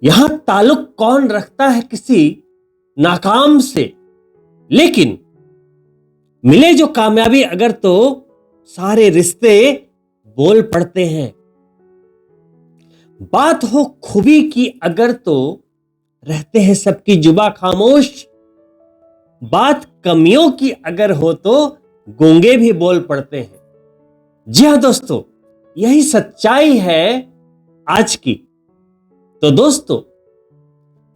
यहां ताल्लुक कौन रखता है किसी नाकाम से, लेकिन मिले जो कामयाबी अगर तो सारे रिश्ते बोल पड़ते हैं। बात हो खूबी की अगर तो रहते हैं सबकी जुबा खामोश। बात कमियों की अगर हो तो गूंगे भी बोल पड़ते हैं। जी हां दोस्तों, यही सच्चाई है आज की। तो दोस्तों,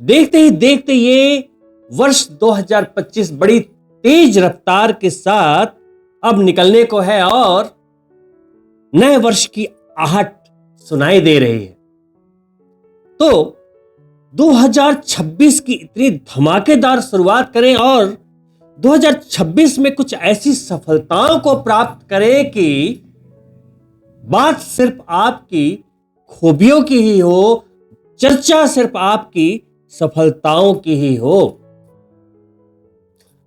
देखते ही देखते ये वर्ष 2025 बड़ी तेज रफ्तार के साथ अब निकलने को है और नए वर्ष की आहट सुनाई दे रही है। तो 2026 की इतनी धमाकेदार शुरुआत करें और 2026 में कुछ ऐसी सफलताओं को प्राप्त करें कि बात सिर्फ आपकी खूबियों की ही हो, चर्चा सिर्फ आपकी सफलताओं की ही हो।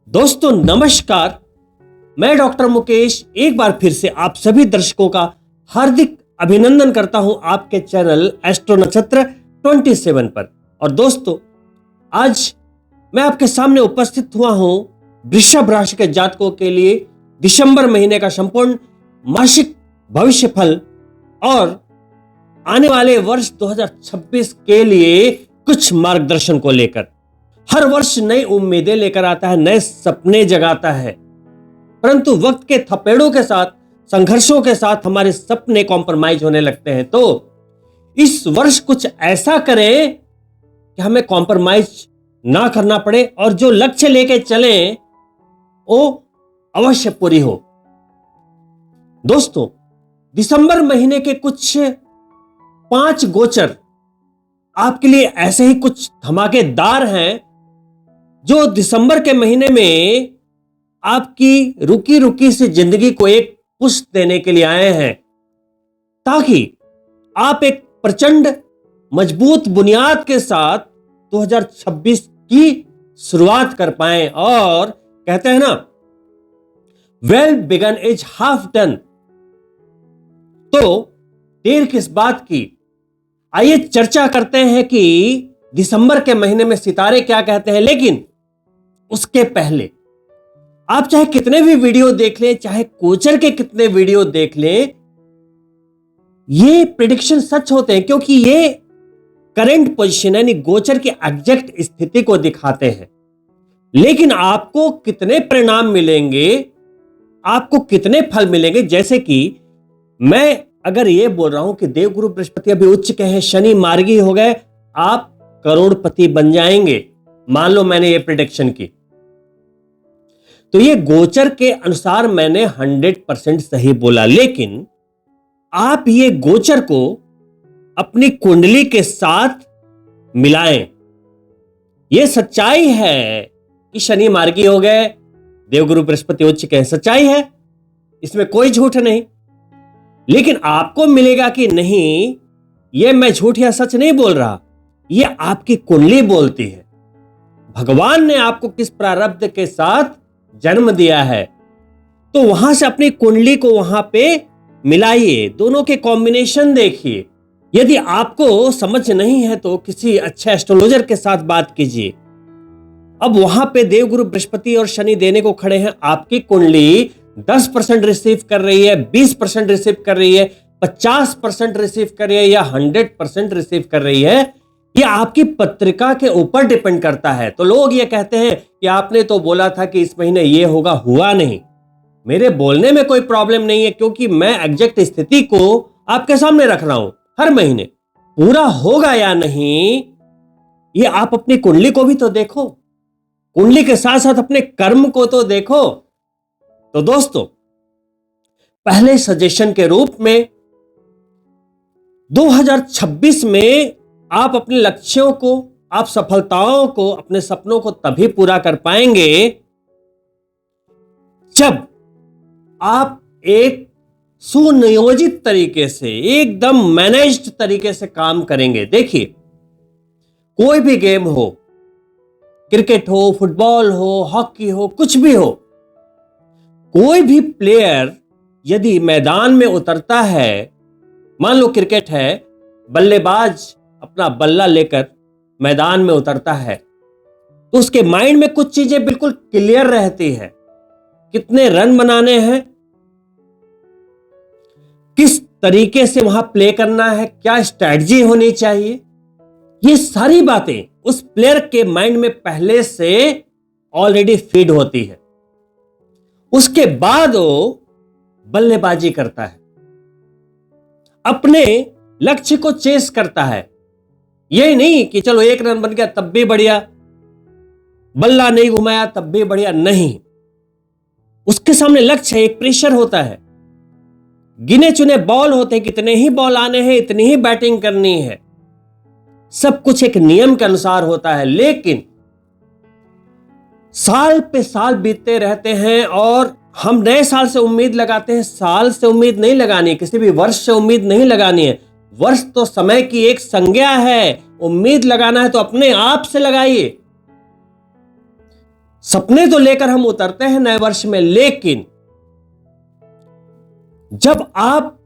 दोस्तों नमस्कार, मैं डॉक्टर मुकेश एक बार फिर से आप सभी दर्शकों का हार्दिक अभिनंदन करता हूं आपके चैनल एस्ट्रो नक्षत्र 27 पर। और दोस्तों, आज मैं आपके सामने उपस्थित हुआ हूं वृषभ राशि के जातकों के लिए दिसंबर महीने का संपूर्ण मासिक भविष्य फल और आने वाले वर्ष 2026 के लिए कुछ मार्गदर्शन को लेकर। हर वर्ष नई उम्मीदें लेकर आता है, नए सपने जगाता है, परंतु वक्त के थपेड़ों के साथ, संघर्षों के साथ हमारे सपने कॉम्प्रोमाइज होने लगते हैं। तो इस वर्ष कुछ ऐसा करें कि हमें कॉम्प्रोमाइज ना करना पड़े और जो लक्ष्य लेके चले वो अवश्य पूरी हो। दोस्तों, दिसंबर महीने के कुछ 5 गोचर आपके लिए ऐसे ही कुछ धमाकेदार हैं जो दिसंबर के महीने में आपकी रुकी रुकी सी जिंदगी को एक पुश देने के लिए आए हैं, ताकि आप एक प्रचंड मजबूत बुनियाद के साथ 2026 की शुरुआत कर पाएं। और कहते हैं ना, well begun is half done. तो देर किस बात की, आइए चर्चा करते हैं कि दिसंबर के महीने में सितारे क्या कहते हैं। लेकिन उसके पहले आप चाहे कितने भी वीडियो देख लें, चाहे गोचर के कितने वीडियो देख लें, ये प्रेडिक्शन सच होते हैं, क्योंकि ये करंट पोजीशन यानी गोचर की एग्जैक्ट स्थिति को दिखाते हैं। लेकिन आपको कितने परिणाम मिलेंगे, आपको कितने फल मिलेंगे, जैसे कि मैं अगर ये बोल रहा हूं कि देवगुरु बृहस्पति अभी उच्च के हैं, शनि मार्गी हो गए, आप करोड़पति बन जाएंगे, मान लो मैंने ये प्रेडिक्शन की, तो ये गोचर के अनुसार मैंने 100% सही बोला। लेकिन आप ये गोचर को अपनी कुंडली के साथ मिलाएं। ये सच्चाई है कि शनि मार्गी हो गए, देवगुरु बृहस्पति उच्च के हैं, सच्चाई है, इसमें कोई झूठ नहीं। लेकिन आपको मिलेगा कि नहीं, ये मैं झूठ या सच नहीं बोल रहा, ये आपकी कुंडली बोलती है। भगवान ने आपको किस प्रारब्ध के साथ जन्म दिया है, तो वहां से अपनी कुंडली को वहां पे मिलाइए, दोनों के कॉम्बिनेशन देखिए। यदि आपको समझ नहीं है तो किसी अच्छे एस्ट्रोलॉजर के साथ बात कीजिए। अब वहां पे देवगुरु बृहस्पति और शनि देने को खड़े हैं, आपकी कुंडली 10% रिसीव कर रही है, 20% रिसीव कर रही है, 50% रिसीव कर रही है या 100% रिसीव कर रही है, ये आपकी पत्रिका के ऊपर डिपेंड करता है। तो लोग ये कहते हैं कि आपने तो बोला था कि इस महीने ये होगा, हुआ नहीं। मेरे बोलने में कोई प्रॉब्लम नहीं है, क्योंकि मैं एग्जैक्ट स्थिति को आपके सामने रख रहा हूं। हर महीने पूरा होगा या नहीं, ये आप अपनी कुंडली को भी तो देखो, कुंडली के साथ साथ अपने कर्म को तो देखो। तो दोस्तों, पहले सजेशन के रूप में 2026 में आप अपने लक्ष्यों को, आप सफलताओं को, अपने सपनों को तभी पूरा कर पाएंगे जब आप एक सुनियोजित तरीके से, एकदम मैनेज्ड तरीके से काम करेंगे। देखिए, कोई भी गेम हो, क्रिकेट हो, फुटबॉल हो, हॉकी हो, कुछ भी हो, कोई भी प्लेयर यदि मैदान में उतरता है, मान लो क्रिकेट है, बल्लेबाज अपना बल्ला लेकर मैदान में उतरता है तो उसके माइंड में कुछ चीजें बिल्कुल क्लियर रहती है। कितने रन बनाने हैं, किस तरीके से वहां प्ले करना है, क्या स्ट्रैटेजी होनी चाहिए, ये सारी बातें उस प्लेयर के माइंड में पहले से ऑलरेडी फीड होती है। उसके बाद वो बल्लेबाजी करता है, अपने लक्ष्य को चेस करता है। ये नहीं कि चलो 1 रन बन गया तब भी बढ़िया, बल्ला नहीं घुमाया तब भी बढ़िया, नहीं। उसके सामने लक्ष्य है, एक प्रेशर होता है, गिने चुने बॉल होते हैं, कितने ही बॉल आने हैं, इतनी ही बैटिंग करनी है, सब कुछ एक नियम के अनुसार होता है। लेकिन साल पे साल बीतते रहते हैं और हम नए साल से उम्मीद लगाते हैं। साल से उम्मीद नहीं लगानी है, किसी भी वर्ष से उम्मीद नहीं लगानी है। वर्ष तो समय की एक संज्ञा है, उम्मीद लगाना है तो अपने आप से लगाइए। सपने तो लेकर हम उतरते हैं नए वर्ष में, लेकिन जब आप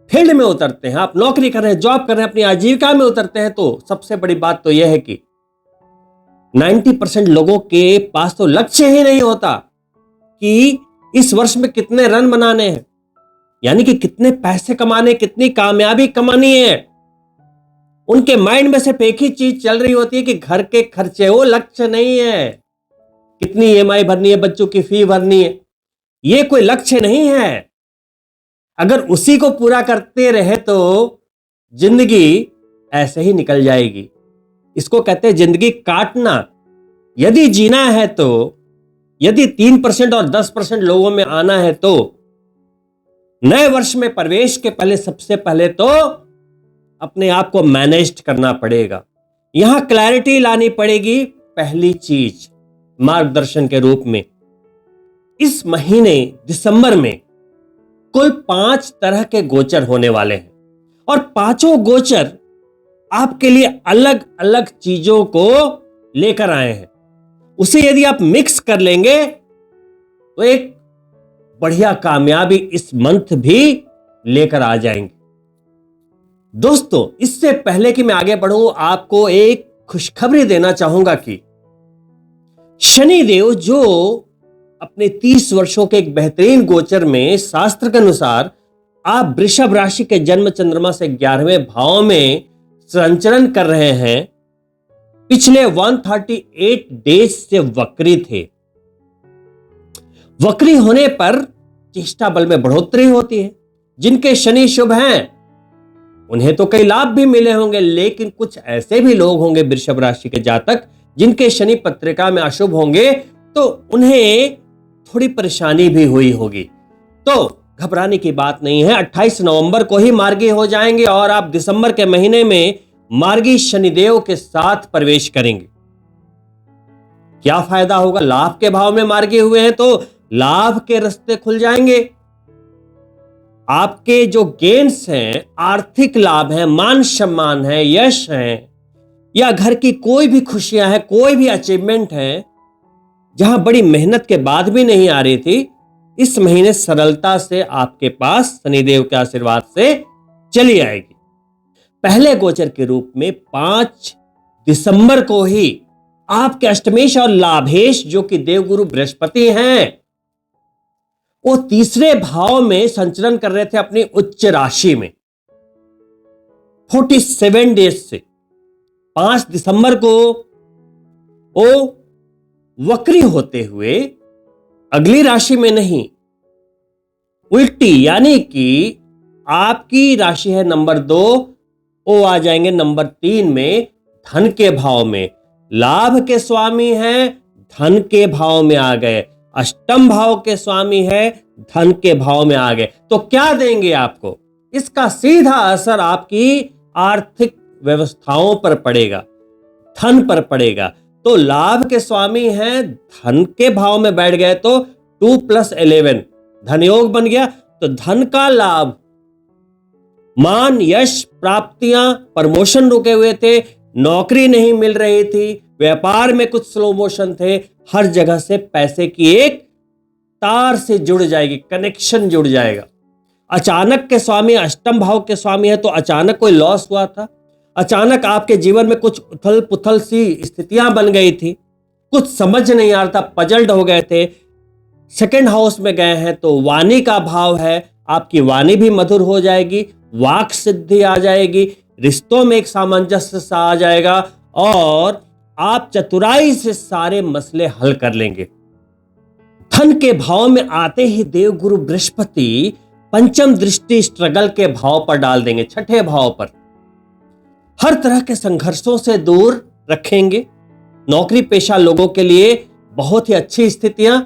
फील्ड में उतरते हैं, आप नौकरी कर रहे हैं, जॉब कर रहे हैं, अपनी आजीविका में उतरते हैं, तो सबसे बड़ी बात तो यह है कि 90% लोगों के पास तो लक्ष्य ही नहीं होता कि इस वर्ष में कितने रन बनाने हैं, यानी कि कितने पैसे कमाने, कितनी कामयाबी कमानी है। उनके माइंड में सिर्फ एक ही चीज चल रही होती है कि घर के खर्चे, वो लक्ष्य नहीं है। कितनी ईएमआई भरनी है, बच्चों की फी भरनी है, ये कोई लक्ष्य नहीं है। अगर उसी को पूरा करते रहे तो जिंदगी ऐसे ही निकल जाएगी। इसको कहते हैं जिंदगी काटना। यदि जीना है तो, यदि 3% और 10% लोगों में आना है तो नए वर्ष में प्रवेश के पहले सबसे पहले तो अपने आप को मैनेज करना पड़ेगा। यहां क्लैरिटी लानी पड़ेगी। पहली चीज मार्गदर्शन के रूप में, इस महीने दिसंबर में कुल 5 तरह के गोचर होने वाले हैं और पांचों गोचर आपके लिए अलग अलग चीजों को लेकर आए हैं। उसे यदि आप मिक्स कर लेंगे तो एक बढ़िया कामयाबी इस मंथ भी लेकर आ जाएंगे। दोस्तों, इससे पहले कि मैं आगे बढ़ूं, आपको एक खुशखबरी देना चाहूंगा कि शनिदेव जो अपने 30 वर्षों के एक बेहतरीन गोचर में शास्त्र के अनुसार आप वृषभ राशि के जन्म चंद्रमा से 11वें भाव में संचरण कर रहे हैं, पिछले 138 डेज से वक्री थे। वक्री होने पर चेष्टा बल में बढ़ोतरी होती है। जिनके शनि शुभ हैं उन्हें तो कई लाभ भी मिले होंगे, लेकिन कुछ ऐसे भी लोग होंगे वृषभ राशि के जातक जिनके शनि पत्रिका में अशुभ होंगे, तो उन्हें थोड़ी परेशानी भी हुई होगी। तो घबराने की बात नहीं है। 28 नवंबर को ही मार्गी हो जाएंगे और आप दिसंबर के महीने में मार्गी शनिदेव के साथ प्रवेश करेंगे। क्या फायदा होगा? लाभ के भाव में मार्गी हुए हैं तो लाभ के रास्ते खुल जाएंगे। आपके जो गेन्स हैं, आर्थिक लाभ है, मान सम्मान है, यश है, या घर की कोई भी खुशियां हैं, कोई भी अचीवमेंट है जहां बड़ी मेहनत के बाद भी नहीं आ रही थी, इस महीने सरलता से आपके पास शनिदेव के आशीर्वाद से चली आएगी। पहले गोचर के रूप में 5 दिसंबर को ही आपके अष्टमेश और लाभेश जो कि देवगुरु बृहस्पति हैं, वो तीसरे भाव में संचरण कर रहे थे अपनी उच्च राशि में 47 डेज से। 5 दिसंबर को वो वक्री होते हुए अगली राशि में नहीं, उल्टी, यानी कि आपकी राशि है नंबर 2, वो आ जाएंगे नंबर 3 में, धन के भाव में। लाभ के स्वामी हैं, धन के भाव में आ गए। अष्टम भाव के स्वामी है, धन के भाव में आ गए। तो क्या देंगे आपको? इसका सीधा असर आपकी आर्थिक व्यवस्थाओं पर पड़ेगा, धन पर पड़ेगा। तो लाभ के स्वामी हैं, धन के भाव में बैठ गए तो 2 + 11 धन योग बन गया। तो धन का लाभ, मान, यश, प्राप्तियां, प्रमोशन रुके हुए थे, नौकरी नहीं मिल रही थी, व्यापार में कुछ स्लो मोशन थे, हर जगह से पैसे की एक तार से जुड़ जाएगी, कनेक्शन जुड़ जाएगा। अचानक के स्वामी अष्टम भाव के स्वामी है तो अचानक कोई लॉस हुआ था, अचानक आपके जीवन में कुछ उथल पुथल सी स्थितियां बन गई थी, कुछ समझ नहीं आ रहा था, पजल्ड हो गए थे। सेकंड हाउस में गए हैं तो वाणी का भाव है, आपकी वाणी भी मधुर हो जाएगी, वाक सिद्धि आ जाएगी, रिश्तों में एक सामंजस्य सा आ जाएगा और आप चतुराई से सारे मसले हल कर लेंगे। धन के भाव में आते ही देवगुरु बृहस्पति पंचम दृष्टि स्ट्रगल के भाव पर डाल देंगे, छठे भाव पर। हर तरह के संघर्षों से दूर रखेंगे। नौकरी पेशा लोगों के लिए बहुत ही अच्छी स्थितियां,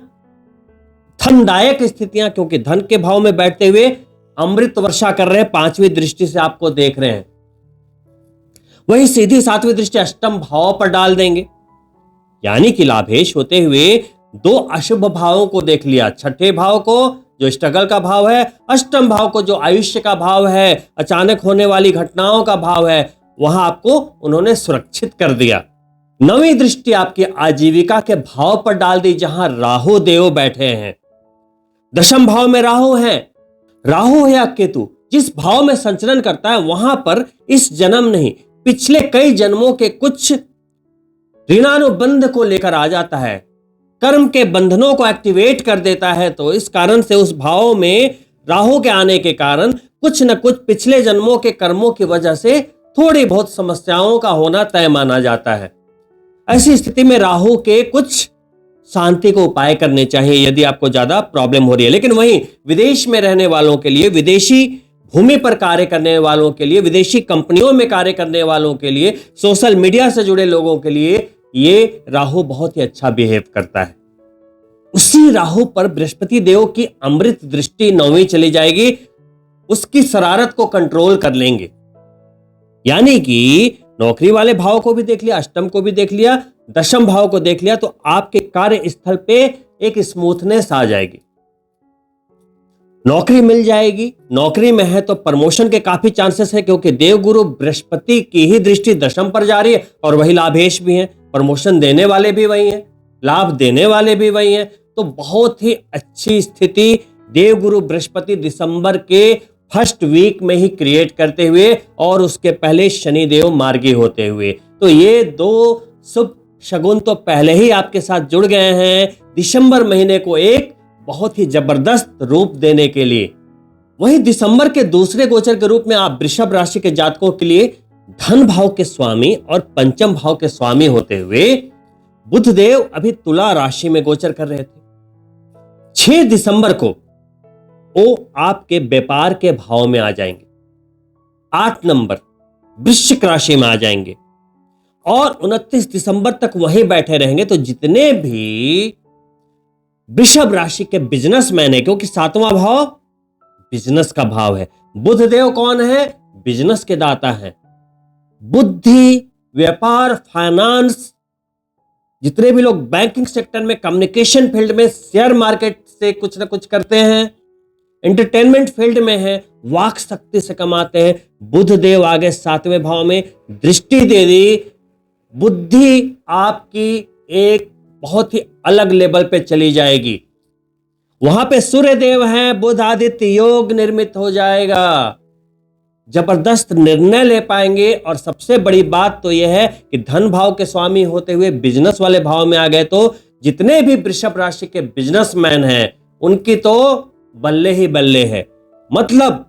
धनदायक स्थितियां, क्योंकि धन के भाव में बैठते हुए अमृत वर्षा कर रहे हैं, पांचवी दृष्टि से आपको देख रहे हैं। वही सीधी सातवीं दृष्टि अष्टम भाव पर डाल देंगे, यानी कि लाभेश होते हुए दो अशुभ भावों को देख लिया, छठे भाव को जो स्ट्रगल का भाव है, अष्टम भाव को जो आयुष्य का भाव है, अचानक होने वाली घटनाओं का भाव है, वहां आपको उन्होंने सुरक्षित कर दिया। नवीं दृष्टि आपकी आजीविका के भाव पर डाल दी, जहां राहु देव बैठे हैं। दशम भाव में राहु है, राहु है या केतु जिस भाव में संचरण करता है, वहां पर इस जन्म नहीं पिछले कई जन्मों के कुछ ऋणानुबंध को लेकर आ जाता है, कर्म के बंधनों को एक्टिवेट कर देता है। तो इस कारण से उस भाव में राहु के आने के कारण कुछ न कुछ पिछले जन्मों के कर्मों की वजह से थोड़ी बहुत समस्याओं का होना तय माना जाता है। ऐसी स्थिति में राहु के कुछ शांति को उपाय करने चाहिए यदि आपको ज्यादा प्रॉब्लम हो रही है। लेकिन वहीं विदेश में रहने वालों के लिए, विदेशी भूमि पर कार्य करने वालों के लिए, विदेशी कंपनियों में कार्य करने वालों के लिए, सोशल मीडिया से जुड़े लोगों के लिए ये राहु बहुत ही अच्छा बिहेव करता है। उसी राहु पर बृहस्पति देव की अमृत दृष्टि नौवीं चली जाएगी, उसकी शरारत को कंट्रोल कर लेंगे। यानी कि नौकरी वाले भाव को भी देख लिया, अष्टम को भी देख लिया, दशम भाव को देख लिया, तो आपके कार्य स्थल पे एक स्मूथनेस आ जाएगी, नौकरी मिल जाएगी। नौकरी में है तो प्रमोशन के काफी चांसेस है, क्योंकि देवगुरु बृहस्पति की ही दृष्टि दशम पर जा रही है और वही लाभेश भी है, प्रमोशन देने वाले भी वही हैं, लाभ देने वाले भी वही हैं। तो बहुत ही अच्छी स्थिति देवगुरु बृहस्पति दिसंबर के फर्स्ट वीक में ही क्रिएट करते हुए और उसके पहले शनिदेव मार्गी होते हुए, तो ये दो शुभ शगुन तो पहले ही आपके साथ जुड़ गए हैं दिसंबर महीने को एक बहुत ही जबरदस्त रूप देने के लिए। वहीं दिसंबर के दूसरे गोचर के रूप में आप वृषभ राशि के जातकों के लिए धन भाव के स्वामी और पंचम भाव के स्वामी होते हुए बुध देव अभी तुला राशि में गोचर कर रहे थे। 6 दिसंबर को वो आपके व्यापार के भाव में आ जाएंगे, 8 नंबर वृश्चिक राशि में आ जाएंगे और 29 दिसंबर तक वहीं बैठे रहेंगे। तो जितने भी वृषभ राशि के बिजनेसमैन है, क्योंकि 7वां भाव बिजनेस का भाव है, बुध देव कौन है? बिजनेस के दाता है। बुद्धि, व्यापार, फाइनेंस, जितने भी लोग बैंकिंग सेक्टर में, कम्युनिकेशन फील्ड में, शेयर मार्केट से कुछ ना कुछ करते हैं, एंटरटेनमेंट फील्ड में है, वाक शक्ति से कमाते हैं, बुध देव आगे 7वें भाव में दृष्टि दे दी। बुद्धि आपकी एक बहुत ही अलग लेवल पे चली जाएगी। वहां पे सूर्य देव हैं, बुध आदित्य योग निर्मित हो जाएगा, जबरदस्त निर्णय ले पाएंगे। और सबसे बड़ी बात तो यह है कि धन भाव के स्वामी होते हुए बिजनेस वाले भाव में आ गए, तो जितने भी वृषभ राशि के बिजनेसमैन हैं उनकी तो बल्ले ही बल्ले है, मतलब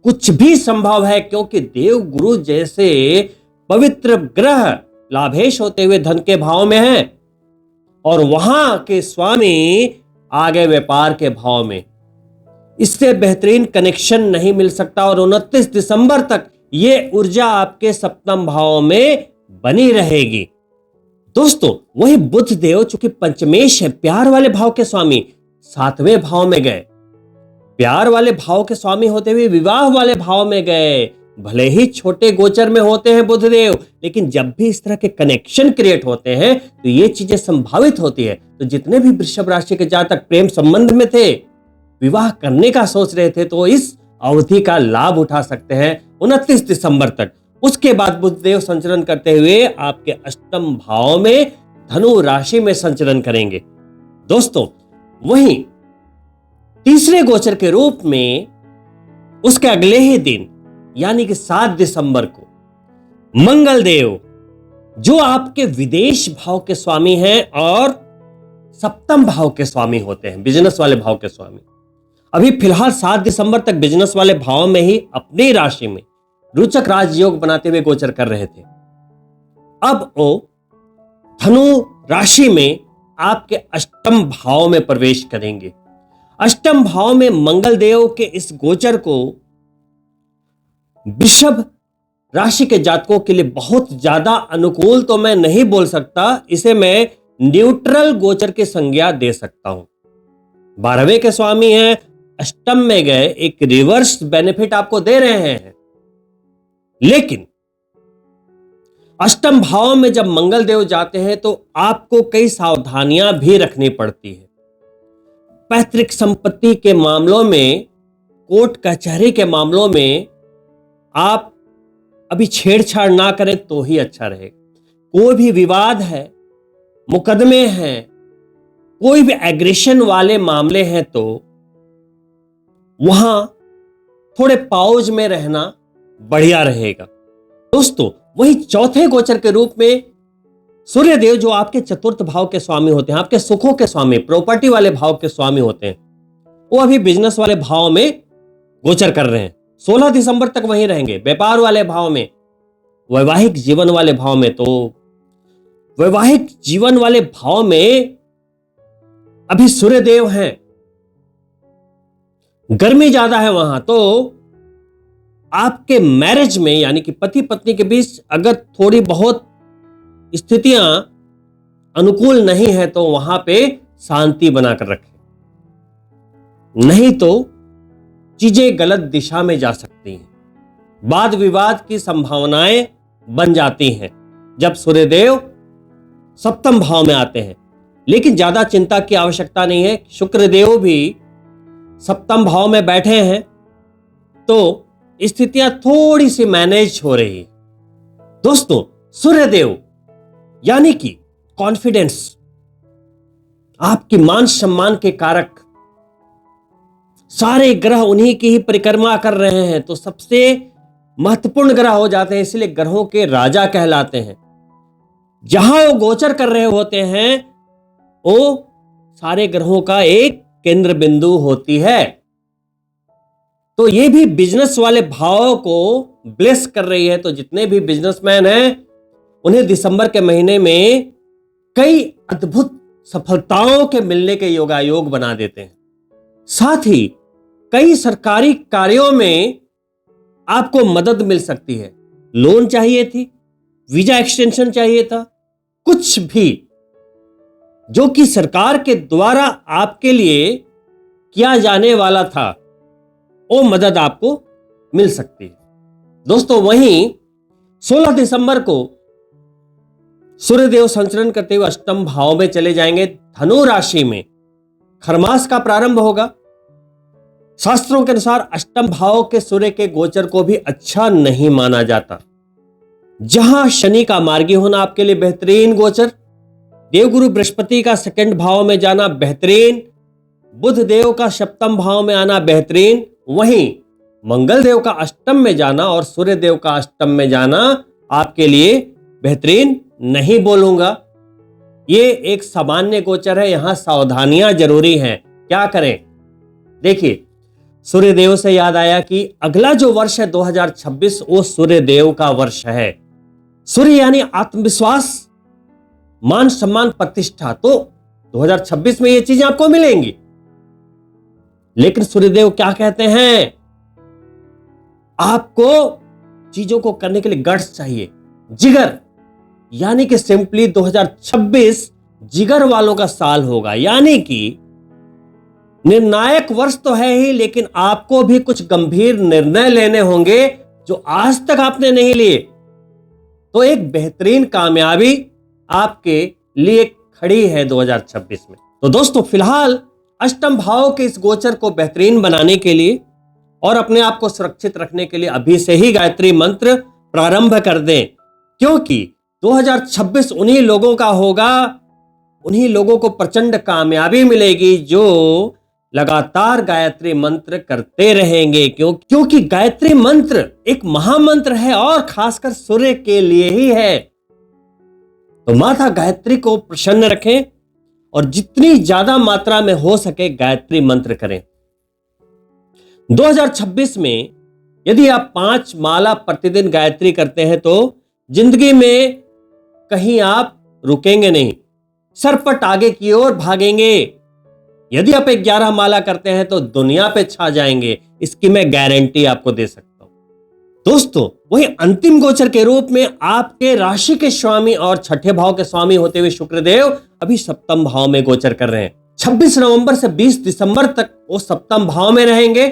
कुछ भी संभव है, क्योंकि देव गुरु जैसे पवित्र ग्रह लाभेश होते हुए धन के भाव में हैं और वहां के स्वामी आगे व्यापार के भाव में। इससे बेहतरीन कनेक्शन नहीं मिल सकता और 29 दिसंबर तक ये ऊर्जा आपके सप्तम भाव में बनी रहेगी। दोस्तों, वही बुध देव चूंकि पंचमेश है, प्यार वाले भाव के स्वामी, 7वें भाव में गए। प्यार वाले भाव के स्वामी होते हुए विवाह वाले भाव में गए। भले ही छोटे गोचर में होते हैं बुध देव, लेकिन जब भी इस तरह के कनेक्शन क्रिएट होते हैं तो ये चीजें संभावित होती है। तो जितने भी वृषभ राशि के जातक प्रेम संबंध में थे, विवाह करने का सोच रहे थे, तो इस अवधि का लाभ उठा सकते हैं 29 दिसंबर तक। उसके बाद बुध देव संचरण करते हुए आपके अष्टम भाव में धनु राशि में संचरण करेंगे। दोस्तों, वहीं तीसरे गोचर के रूप में उसके अगले ही दिन यानी कि 7 दिसंबर को मंगल देव जो आपके विदेश भाव के स्वामी हैं और सप्तम भाव के स्वामी होते हैं, बिजनेस वाले भाव के स्वामी, अभी फिलहाल 7 दिसंबर तक बिजनेस वाले भाव में ही अपनी राशि में रोचक राजयोग बनाते हुए गोचर कर रहे थे। अब वो धनु राशि में आपके अष्टम भाव में प्रवेश करेंगे। अष्टम भाव में मंगल देव के इस गोचर को वृषभ राशि के जातकों के लिए बहुत ज्यादा अनुकूल तो मैं नहीं बोल सकता, इसे मैं न्यूट्रल गोचर की संज्ञा दे सकता हूं। 12वें के स्वामी हैं, अष्टम में गए, एक रिवर्स बेनिफिट आपको दे रहे हैं। लेकिन अष्टम भाव में जब मंगल देव जाते हैं तो आपको कई सावधानियां भी रखनी पड़ती है। पैतृक संपत्ति के मामलों में, कोर्ट कचहरी के मामलों में आप अभी छेड़छाड़ ना करें तो ही अच्छा रहेगा। कोई भी विवाद है, मुकदमे हैं, कोई भी एग्रेशन वाले मामले हैं तो वहां थोड़े पाउज में रहना बढ़िया रहेगा। दोस्तों, वही चौथे गोचर के रूप में सूर्यदेव जो आपके चतुर्थ भाव के स्वामी होते हैं, आपके सुखों के स्वामी, प्रॉपर्टी वाले भाव के स्वामी होते हैं, वो अभी बिजनेस वाले भाव में गोचर कर रहे हैं। 16 दिसंबर तक वहीं रहेंगे। व्यापार वाले भाव में, वैवाहिक जीवन वाले भाव में, तो वैवाहिक जीवन वाले भाव में अभी सूर्यदेव हैं, गर्मी ज्यादा है वहां, तो आपके मैरिज में यानी कि पति पत्नी के बीच अगर थोड़ी बहुत स्थितियां अनुकूल नहीं है तो वहां पे शांति बनाकर रखें, नहीं तो चीजें गलत दिशा में जा सकती हैं। वाद विवाद की संभावनाएं बन जाती हैं जब सूर्यदेव सप्तम भाव में आते हैं। लेकिन ज्यादा चिंता की आवश्यकता नहीं है, शुक्रदेव भी सप्तम भाव में बैठे हैं तो स्थितियां थोड़ी सी मैनेज हो रही है। दोस्तों, सूर्यदेव यानी कि कॉन्फिडेंस, आपकी मान सम्मान के कारक, सारे ग्रह उन्हीं की ही परिक्रमा कर रहे हैं तो सबसे महत्वपूर्ण ग्रह हो जाते हैं, इसलिए ग्रहों के राजा कहलाते हैं। जहां वो गोचर कर रहे होते हैं वो सारे ग्रहों का एक केंद्र बिंदु होती है। तो ये भी बिजनेस वाले भाव को ब्लेस कर रही है। तो जितने भी बिजनेसमैन हैं उन्हें दिसंबर के महीने में कई अद्भुत सफलताओं के मिलने के योगायोग बना देते हैं। साथ ही कई सरकारी कार्यों में आपको मदद मिल सकती है। लोन चाहिए थी, वीजा एक्सटेंशन चाहिए था, कुछ भी जो कि सरकार के द्वारा आपके लिए किया जाने वाला था, वो मदद आपको मिल सकती है। दोस्तों, वहीं 16 दिसंबर को सूर्यदेव संचरण करते हुए अष्टम भाव में चले जाएंगे, धनु राशि में खरमास का प्रारंभ होगा। शास्त्रों के अनुसार अष्टम भाव के सूर्य के गोचर को भी अच्छा नहीं माना जाता। जहां शनि का मार्गी होना आपके लिए बेहतरीन गोचर, देवगुरु बृहस्पति का सेकंड भाव में जाना बेहतरीन, बुध देव का सप्तम भाव में आना बेहतरीन, वहीं मंगल देव का अष्टम में जाना और सूर्य देव का अष्टम में जाना आपके लिए बेहतरीन नहीं बोलूंगा। ये एक सामान्य गोचर है, यहां सावधानियां जरूरी हैं। क्या करें? देखिए, सूर्यदेव से याद आया कि अगला जो वर्ष है 2026 वो सूर्यदेव का वर्ष है। सूर्य यानी आत्मविश्वास, मान सम्मान, प्रतिष्ठा, तो 2026 में ये चीजें आपको मिलेंगी। लेकिन सूर्यदेव क्या कहते हैं? आपको चीजों को करने के लिए गट्स चाहिए, जिगर, यानी कि सिंपली 2026 जिगर वालों का साल होगा। यानी कि निर्णायक वर्ष तो है ही, लेकिन आपको भी कुछ गंभीर निर्णय लेने होंगे जो आज तक आपने नहीं लिए। तो एक बेहतरीन कामयाबी आपके लिए खड़ी है 2026 में। तो दोस्तों, फिलहाल अष्टम भाव के इस गोचर को बेहतरीन बनाने के लिए और अपने आप को सुरक्षित रखने के लिए अभी से ही गायत्री मंत्र प्रारंभ कर दें, क्योंकि 2026 उन्हीं लोगों का होगा, उन्हीं लोगों को प्रचंड कामयाबी मिलेगी जो लगातार गायत्री मंत्र करते रहेंगे, क्योंकि गायत्री मंत्र एक महामंत्र है और खासकर सूर्य के लिए ही है। तो माता गायत्री को प्रसन्न रखें और जितनी ज्यादा मात्रा में हो सके गायत्री मंत्र करें। 2026 में यदि आप 5 माला प्रतिदिन गायत्री करते हैं तो जिंदगी में कहीं आप रुकेंगे नहीं, सरपट आगे की ओर भागेंगे। यदि आप 11 माला करते हैं तो दुनिया पे छा जाएंगे, इसकी मैं गारंटी आपको दे सकता हूं। दोस्तों, वही अंतिम गोचर के रूप में आपके राशि के स्वामी और छठे भाव के स्वामी होते हुए शुक्रदेव अभी सप्तम भाव में गोचर कर रहे हैं। 26 नवंबर से 20 दिसंबर तक वो सप्तम भाव में रहेंगे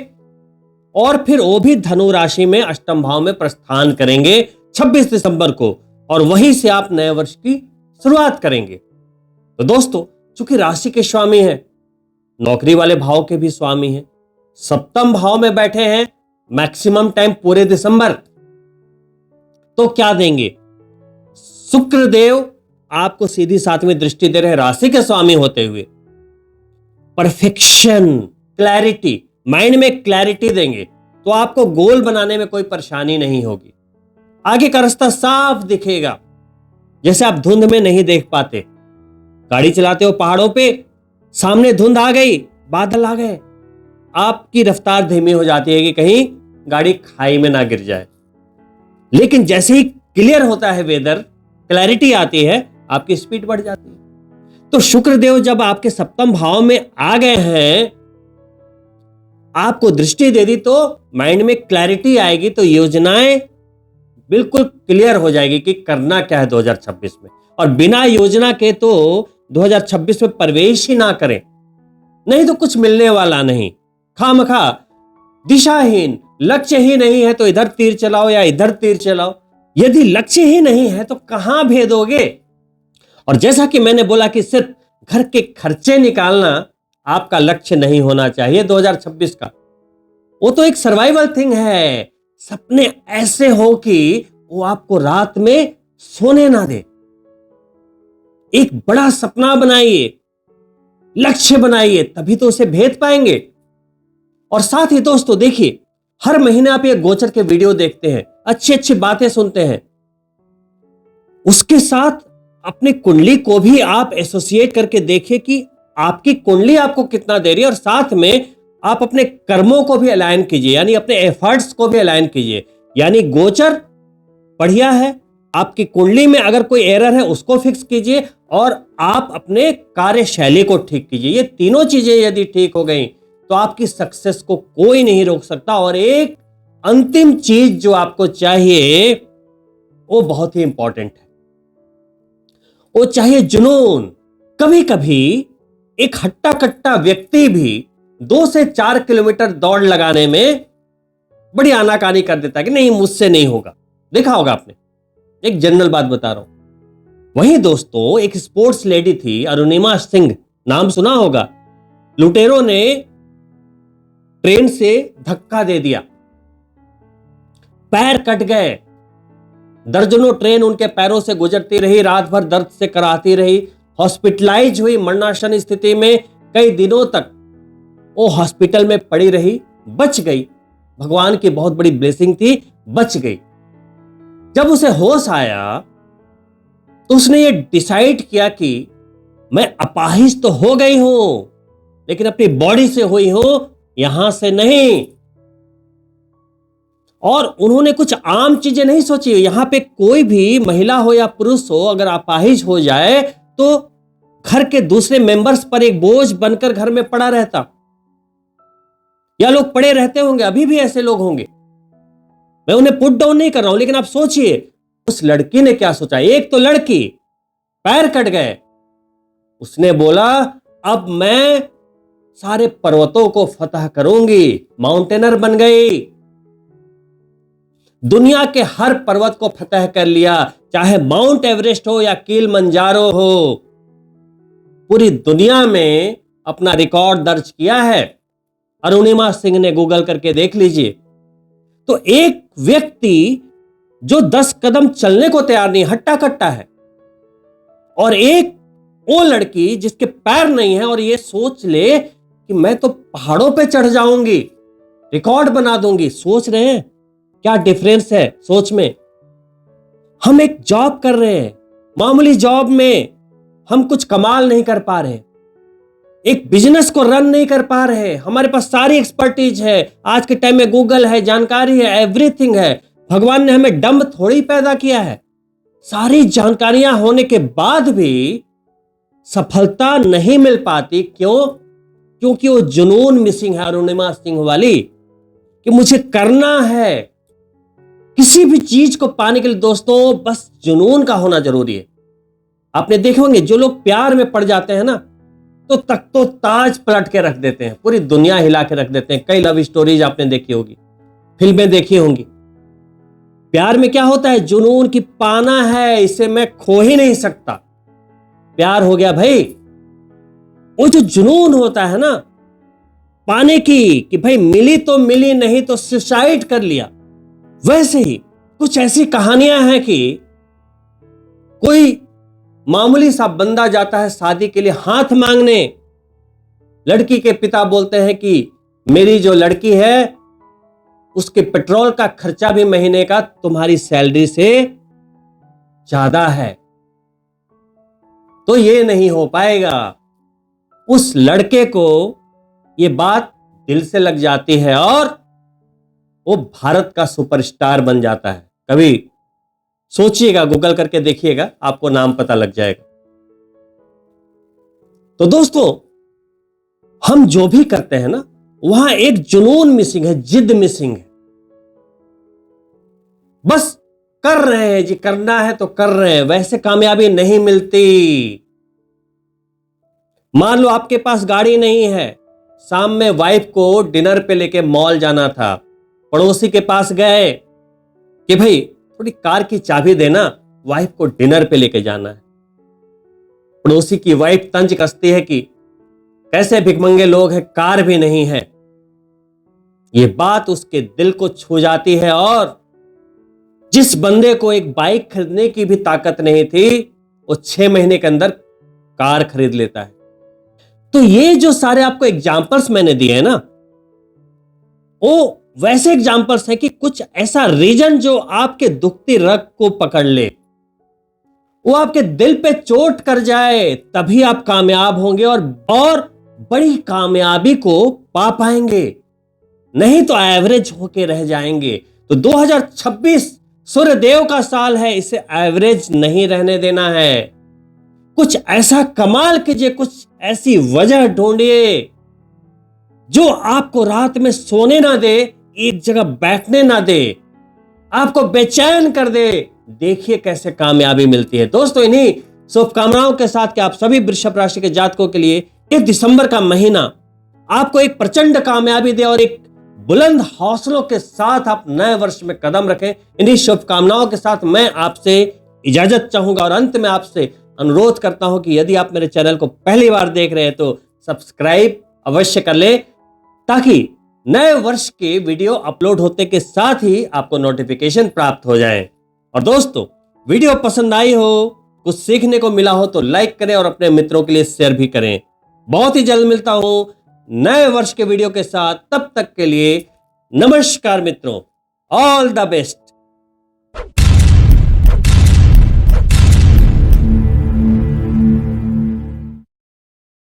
और फिर वो भी धनु राशि में अष्टम भाव में प्रस्थान करेंगे 26 दिसंबर को, और वहीं से आप नए वर्ष की शुरुआत करेंगे। तो दोस्तों, चूंकि राशि के स्वामी हैं, नौकरी वाले भाव के भी स्वामी हैं, सप्तम भाव में बैठे हैं मैक्सिमम टाइम पूरे दिसंबर, तो क्या देंगे? शुक्रदेव आपको सीधी 7वीं दृष्टि दे रहे, राशि के स्वामी होते हुए परफेक्शन, क्लैरिटी, माइंड में क्लैरिटी देंगे, तो आपको गोल बनाने में कोई परेशानी नहीं होगी। आगे का रास्ता साफ दिखेगा, जैसे आप धुंध में नहीं देख पाते। गाड़ी चलाते हो पहाड़ों पे, सामने धुंध आ गई, बादल आ गए, आपकी रफ्तार धीमी हो जाती है कि कहीं गाड़ी खाई में ना गिर जाए। लेकिन जैसे ही क्लियर होता है वेदर, क्लैरिटी आती है, आपकी स्पीड बढ़ जाती है। तो शुक्रदेव जब आपके सप्तम भाव में आ गए हैं, आपको दृष्टि दे दी, तो माइंड में क्लैरिटी आएगी, तो योजनाएं बिल्कुल क्लियर हो जाएगी कि करना क्या है 2026 में। और बिना योजना के तो 2026 में प्रवेश ही ना करें, नहीं तो कुछ मिलने वाला नहीं। खामखा दिशाहीन, लक्ष्य ही नहीं है तो इधर तीर चलाओ या इधर तीर चलाओ। यदि लक्ष्य ही नहीं है तो कहां भेदोगे? और जैसा कि मैंने बोला कि सिर्फ घर के खर्चे निकालना आपका लक्ष्य नहीं होना चाहिए 2026 का। वो तो एक सर्वाइवल थिंग है। सपने ऐसे हो कि वो आपको रात में सोने ना दे। एक बड़ा सपना बनाइए, लक्ष्य बनाइए, तभी तो उसे भेद पाएंगे। और साथ ही दोस्तों देखिए, हर महीने आप ये गोचर के वीडियो देखते हैं, अच्छी अच्छी बातें सुनते हैं, उसके साथ अपनी कुंडली को भी आप एसोसिएट करके देखिए कि आपकी कुंडली आपको कितना दे रही है, और साथ में आप अपने कर्मों को भी अलाइन कीजिए, यानी अपने एफर्ट्स को भी अलाइन कीजिए। यानी गोचर बढ़िया है, आपकी कुंडली में अगर कोई एरर है उसको फिक्स कीजिए, और आप अपने कार्यशैली को ठीक कीजिए। ये तीनों चीजें यदि ठीक हो गई तो आपकी सक्सेस को कोई नहीं रोक सकता। और एक अंतिम चीज जो आपको चाहिए वो बहुत ही इंपॉर्टेंट है, वो चाहिए जुनून। कभी कभी एक हट्टा कट्टा व्यक्ति भी 2 से 4 किलोमीटर दौड़ लगाने में बड़ी आनाकानी कर देता है कि नहीं, मुझसे नहीं होगा। देखा होगा आपने, एक जनरल बात बता रहा हूं। वहीं दोस्तों एक स्पोर्ट्स लेडी थी, अरुणिमा सिंह, नाम सुना होगा। लुटेरों ने ट्रेन से धक्का दे दिया, पैर कट गए, दर्जनों ट्रेन उनके पैरों से गुजरती रही, रात भर दर्द से कराती रही, हॉस्पिटलाइज हुई, मरणासन स्थिति में कई दिनों तक वो हॉस्पिटल में पड़ी रही, बच गई। भगवान की बहुत बड़ी ब्लेसिंग थी, बच गई। जब उसे होश आया तो उसने ये डिसाइड किया कि मैं अपाहिज तो हो गई हूं, लेकिन अपनी बॉडी से हुई हूं, यहां से नहीं। और उन्होंने कुछ आम चीजें नहीं सोची। यहां पे कोई भी महिला हो या पुरुष हो, अगर अपाहिज हो जाए तो घर के दूसरे मेंबर्स पर एक बोझ बनकर घर में पड़ा रहता, या लोग पड़े रहते होंगे, अभी भी ऐसे लोग होंगे। मैं उन्हें पुट डाउन नहीं कर रहा हूं, लेकिन आप सोचिए उस लड़की ने क्या सोचा। एक तो लड़की, पैर कट गए, उसने बोला अब मैं सारे पर्वतों को फतह करूंगी, माउंटेनर बन गई। दुनिया के हर पर्वत को फतह कर लिया, चाहे माउंट एवरेस्ट हो या किलिमंजारो हो। पूरी दुनिया में अपना रिकॉर्ड दर्ज किया है। अरुणिमा सिंह ने गूगल करके देख लीजिए। तो एक व्यक्ति जो 10 कदम चलने को तैयार नहीं, हट्टा कट्टा है, और एक वो लड़की जिसके पैर नहीं है, और ये सोच ले कि मैं तो पहाड़ों पे चढ़ जाऊंगी, रिकॉर्ड बना दूंगी। सोच रहे हैं क्या डिफरेंस है सोच में। हम एक जॉब कर रहे हैं, मामूली जॉब में हम कुछ कमाल नहीं कर पा रहे, एक बिजनेस को रन नहीं कर पा रहे। हमारे पास सारी एक्सपर्टीज है, आज के टाइम में गूगल है, जानकारी है, एवरीथिंग है। भगवान ने हमें डम्ब थोड़ी पैदा किया है। सारी जानकारियां होने के बाद भी सफलता नहीं मिल पाती। क्यों? क्योंकि वो जुनून मिसिंग है अरुणिमा सिंह वाली, कि मुझे करना है। किसी भी चीज को पाने के लिए दोस्तों बस जुनून का होना जरूरी है। आपने देखे होंगे जो लोग प्यार में पड़ जाते हैं ना, तो तक तो ताज पलट के रख देते हैं, पूरी दुनिया हिला के रख देते हैं। कई लव स्टोरीज आपने देखी होगी, फिल्में देखी होंगी। प्यार में क्या होता है? जुनून की पाना है, इसे मैं खो ही नहीं सकता। प्यार हो गया भाई, वो जो जुनून होता है ना पाने की, कि भाई मिली तो मिली, नहीं तो सुसाइड कर लिया। वैसे ही कुछ ऐसी कहानियां हैं कि कोई मामूली सा बंदा जाता है शादी के लिए हाथ मांगने। लड़की के पिता बोलते हैं कि मेरी जो लड़की है उसके पेट्रोल का खर्चा भी महीने का तुम्हारी सैलरी से ज्यादा है, तो ये नहीं हो पाएगा। उस लड़के को ये बात दिल से लग जाती है और वो भारत का सुपरस्टार बन जाता है। कभी सोचिएगा, गूगल करके देखिएगा, आपको नाम पता लग जाएगा। तो दोस्तों हम जो भी करते हैं ना, वहां एक जुनून मिसिंग है, जिद मिसिंग है। बस कर रहे हैं जी, करना है तो कर रहे हैं, वैसे कामयाबी नहीं मिलती। मान लो आपके पास गाड़ी नहीं है, शाम में वाइफ को डिनर पे लेके मॉल जाना था, पड़ोसी के पास गए कि भाई थोड़ी कार की चाबी देना, वाइफ को डिनर पे लेके जाना है। पड़ोसी की वाइफ तंज कसती है कि कैसे भिखमंगे लोग हैं, कार भी नहीं है। ये बात उसके दिल को छू जाती है और जिस बंदे को एक बाइक खरीदने की भी ताकत नहीं थी, वो 6 महीने के अंदर कार खरीद लेता है। तो ये जो सारे आपको एग्जाम्पल्स मैंने दिए हैं ना, वो वैसे एग्जाम्पल्स हैं कि कुछ ऐसा रीजन जो आपके दुखती रग को पकड़ ले, वो आपके दिल पे चोट कर जाए, तभी आप कामयाब होंगे और बड़ी कामयाबी को पा पाएंगे। नहीं तो एवरेज होके रह जाएंगे। तो 2026 सूर्यदेव का साल है, इसे एवरेज नहीं रहने देना है। कुछ ऐसा कमाल कीजिए, कुछ ऐसी वजह ढूंढिए जो आपको रात में सोने ना दे, एक जगह बैठने ना दे, आपको बेचैन कर दे। देखिए कैसे कामयाबी मिलती है। दोस्तों इन्हीं शुभकामनाओं के साथ कि आप सभी वृषभ राशि के जातकों के लिए ये दिसंबर का महीना आपको एक प्रचंड कामयाबी दे और एक बुलंद हौसलों के साथ आप नए वर्ष में कदम रखें। इन्हीं शुभकामनाओं के साथ मैं आपसे इजाजत चाहूंगा और अंत में आपसे अनुरोध करता हूं कि यदि आप मेरे चैनल को पहली बार देख रहे हैं तो सब्सक्राइब अवश्य कर ले, ताकि नए वर्ष के वीडियो अपलोड होते के साथ ही आपको नोटिफिकेशन प्राप्त हो जाए। और दोस्तों वीडियो पसंद आई हो, कुछ सीखने को मिला हो तो लाइक करें और अपने मित्रों के लिए शेयर भी करें। बहुत ही जल्द मिलता हूं नए वर्ष के वीडियो के साथ, तब तक के लिए नमस्कार मित्रों, ऑल द बेस्ट।